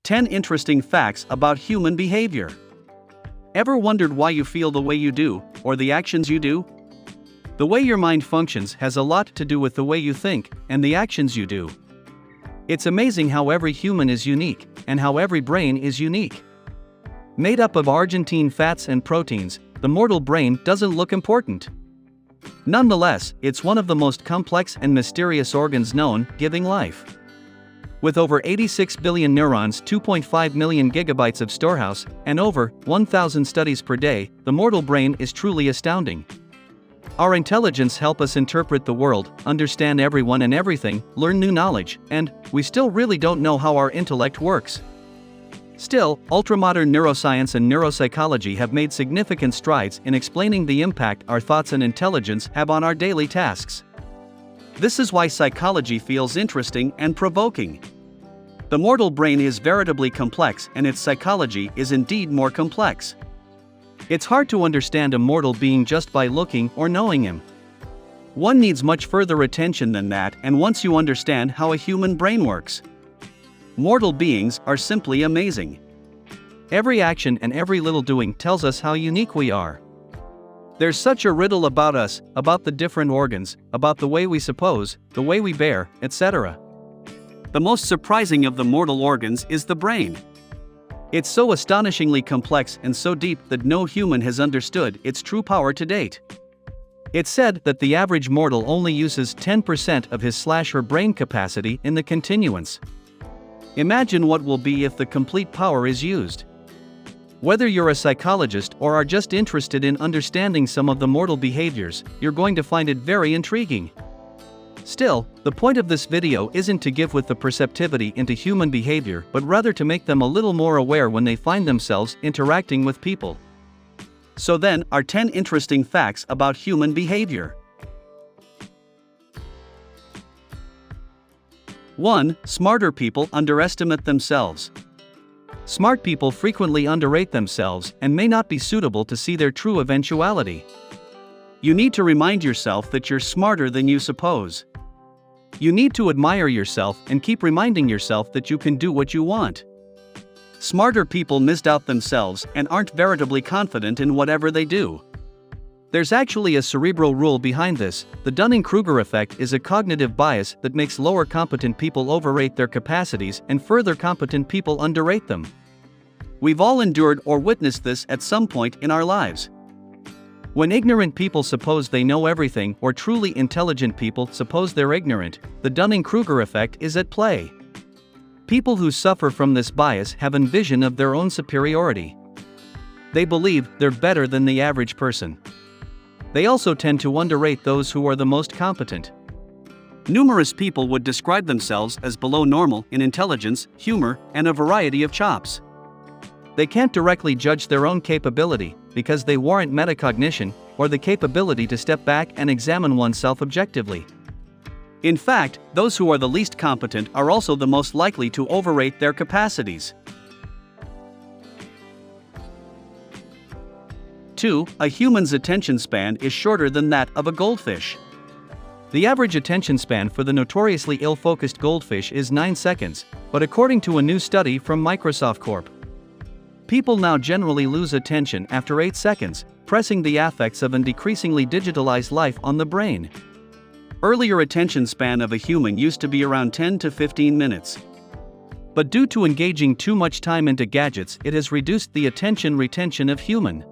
10 interesting facts about human behavior. Ever wondered why you feel the way you do, or the actions you do? The way your mind functions has a lot to do with the way you think, and the actions you do. It's amazing how every human is unique, and how every brain is unique. Made up of Argentine fats and proteins, the mortal brain doesn't look important. Nonetheless, it's one of the most complex and mysterious organs known, giving life. With over 86 billion neurons, 2.5 million gigabytes of storehouse, and over 1,000 studies per day, the mortal brain is truly astounding. Our intelligence helps us interpret the world, understand everyone and everything, learn new knowledge, and we still really don't know how our intellect works. Still, ultramodern neuroscience and neuropsychology have made significant strides in explaining the impact our thoughts and intelligence have on our daily tasks. This is why psychology feels interesting and provoking. The mortal brain is veritably complex, and its psychology is indeed more complex. It's hard to understand a mortal being just by looking or knowing him. One needs much further attention than that, and once you understand how a human brain works. Mortal beings are simply amazing. Every action and every little doing tells us how unique we are. There's such a riddle about us, about the different organs, about the way we suppose, the way we bear, etc. The most surprising of the mortal organs is the brain. It's so astonishingly complex and so deep that no human has understood its true power to date. It's said that the average mortal only uses 10% of his/her brain capacity in the continuance. Imagine what will be if the complete power is used. Whether you're a psychologist or are just interested in understanding some of the mortal behaviors, you're going to find it very intriguing. Still, the point of this video isn't to give with the perceptivity into human behavior, but rather to make them a little more aware when they find themselves interacting with people. So then, are 10 interesting facts about human behavior. 1. Smarter people underestimate themselves. Smart people frequently underrate themselves and may not be suitable to see their true eventuality. You need to remind yourself that you're smarter than you suppose. You need to admire yourself and keep reminding yourself that you can do what you want. Smarter people misdoubt themselves and aren't veritably confident in whatever they do. There's actually a cerebral rule behind this. The Dunning-Kruger effect is a cognitive bias that makes lower competent people overrate their capacities and further competent people underrate them. We've all endured or witnessed this at some point in our lives. When ignorant people suppose they know everything or truly intelligent people suppose they're ignorant, the Dunning-Kruger effect is at play. People who suffer from this bias have a vision of their own superiority. They believe they're better than the average person. They also tend to underrate those who are the most competent. Numerous people would describe themselves as below normal in intelligence, humor, and a variety of chops. They can't directly judge their own capability because they warrant metacognition or the capability to step back and examine oneself objectively. In fact, those who are the least competent are also the most likely to overrate their capacities. 2. A human's attention span is shorter than that of a goldfish. The average attention span for the notoriously ill-focused goldfish is 9 seconds, but according to a new study from Microsoft Corp., people now generally lose attention after 8 seconds, pressing the affects of an decreasingly digitalized life on the brain. Earlier attention span of a human used to be around 10 to 15 minutes. But due to engaging too much time into gadgets, it has reduced the attention retention of human.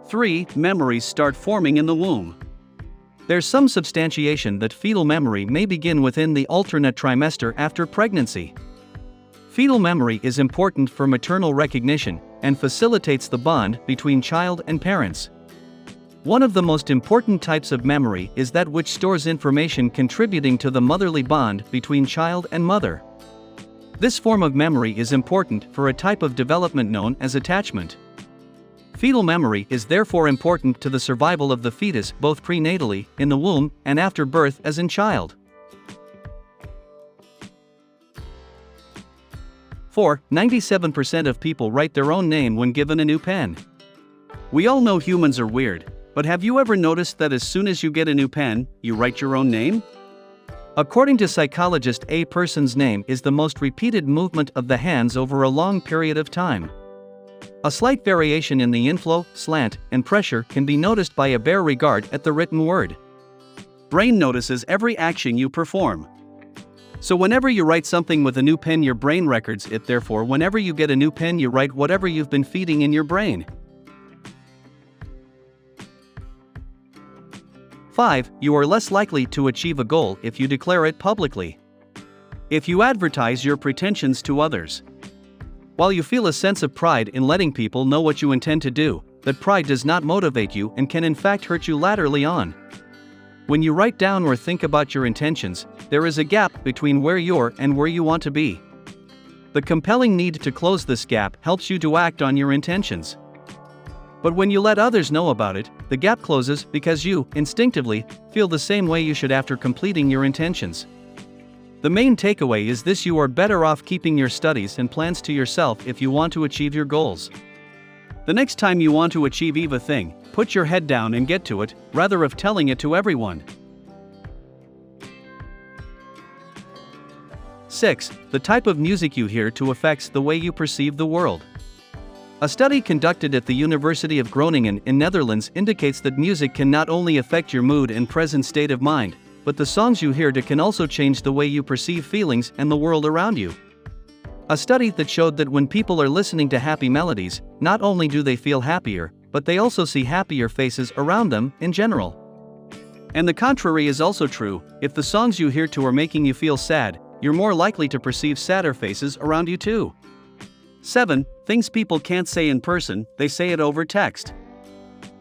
3. Memories start forming in the womb. There's some substantiation that fetal memory may begin within the alternate trimester after pregnancy. Fetal memory is important for maternal recognition and facilitates the bond between child and parents. One of the most important types of memory is that which stores information contributing to the motherly bond between child and mother. This form of memory is important for a type of development known as attachment. Fetal memory is therefore important to the survival of the fetus both prenatally, in the womb, and after birth as in child. 4. 97% of people write their own name when given a new pen. We all know humans are weird, but have you ever noticed that as soon as you get a new pen, you write your own name? According to psychologist, a person's name is the most repeated movement of the hands over a long period of time. A slight variation in the inflow, slant, and pressure can be noticed by a bare regard at the written word. Brain notices every action you perform. So whenever you write something with a new pen, your brain records it. Therefore, whenever you get a new pen, you write whatever you've been feeding in your brain. 5. You are less likely to achieve a goal if you declare it publicly. If you advertise your pretensions to others. While you feel a sense of pride in letting people know what you intend to do, that pride does not motivate you and can in fact hurt you laterally on. When you write down or think about your intentions, there is a gap between where you're and where you want to be. The compelling need to close this gap helps you to act on your intentions. But when you let others know about it, the gap closes because you, instinctively, feel the same way you should after completing your intentions. The main takeaway is this: you are better off keeping your studies and plans to yourself if you want to achieve your goals. The next time you want to achieve a thing, put your head down and get to it, rather of telling it to everyone. 6. The type of music you hear to affects the way you perceive the world. A study conducted at the University of Groningen in Netherlands indicates that music can not only affect your mood and present state of mind, but the songs you hear can also change the way you perceive feelings and the world around you. A study that showed that when people are listening to happy melodies, not only do they feel happier, but they also see happier faces around them in general. And the contrary is also true: if the songs you hear to are making you feel sad, you're more likely to perceive sadder faces around you too. 7. Things people can't say in person, they say it over text.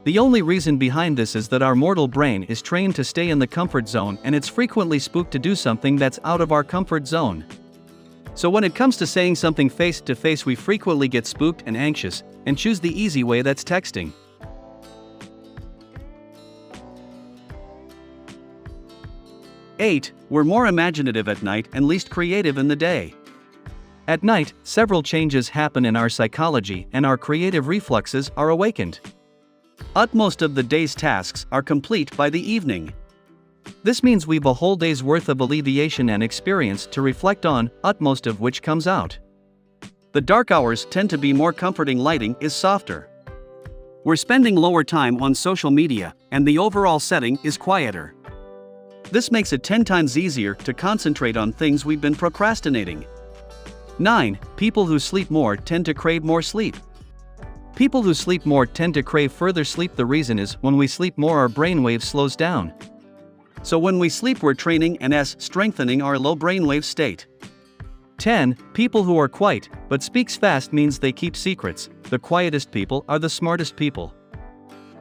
The only reason behind this is that our mortal brain is trained to stay in the comfort zone, and it's frequently spooked to do something that's out of our comfort zone. So when it comes to saying something face to face, we frequently get spooked and anxious, and choose the easy way, that's texting. 8. We're more imaginative at night and least creative in the day. At night, several changes happen in our psychology and our creative reflexes are awakened. Utmost of the day's tasks are complete by the evening. This means we've a whole day's worth of alleviation and experience to reflect on, utmost of which comes out. The dark hours tend to be more comforting, lighting is softer. We're spending lower time on social media, and the overall setting is quieter. This makes it 10 times easier to concentrate on things we've been procrastinating. 9. People who sleep more tend to crave more sleep. People who sleep more tend to crave further sleep. The reason is, when we sleep more, our brainwave slows down. So when we sleep, we're training and strengthening our low brainwave state. 10. People who are quiet but speaks fast means they keep secrets. The quietest people are the smartest people.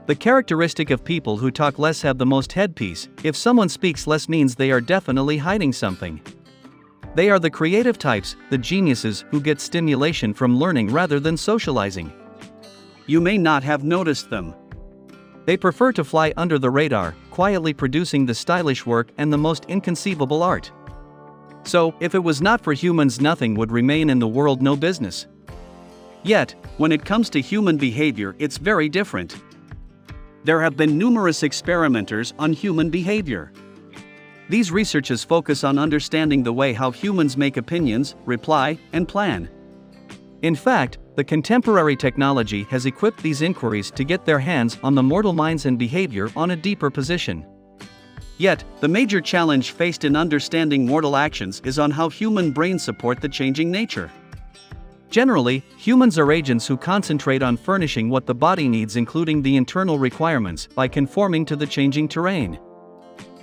The characteristic of people who talk less have the most headpiece. If someone speaks less, means they are definitely hiding something. They are the creative types, the geniuses who get stimulation from learning rather than socializing. You may not have noticed them. They prefer to fly under the radar, quietly producing the stylish work and the most inconceivable art. So, if it was not for humans, nothing would remain in the world, no business. Yet, when it comes to human behavior, it's very different. There have been numerous experimenters on human behavior. These researches focus on understanding the way how humans make opinions, reply, and plan. In fact, the contemporary technology has equipped these inquiries to get their hands on the mortal minds and behavior on a deeper position. Yet, the major challenge faced in understanding mortal actions is on how human brains support the changing nature. Generally, humans are agents who concentrate on furnishing what the body needs, including the internal requirements, by conforming to the changing terrain.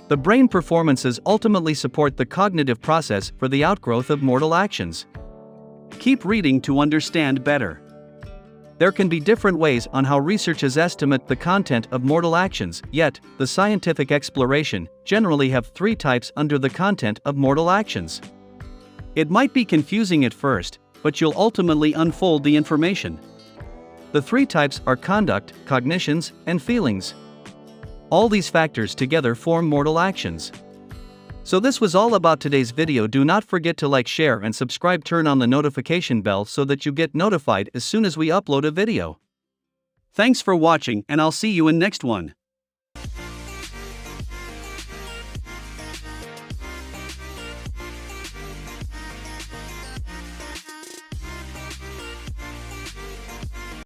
The brain performances ultimately support the cognitive process for the outgrowth of mortal actions. Keep reading to understand better. There can be different ways on how researchers estimate the content of mortal actions, yet, the scientific exploration generally have 3 types under the content of mortal actions. It might be confusing at first, but you'll ultimately unfold the information. The 3 types are conduct, cognitions, and feelings. All these factors together form mortal actions. So this was all about today's video. Do not forget to like, share, and subscribe. Turn on the notification bell so that you get notified as soon as we upload a video. Thanks for watching, and I'll see you in next one.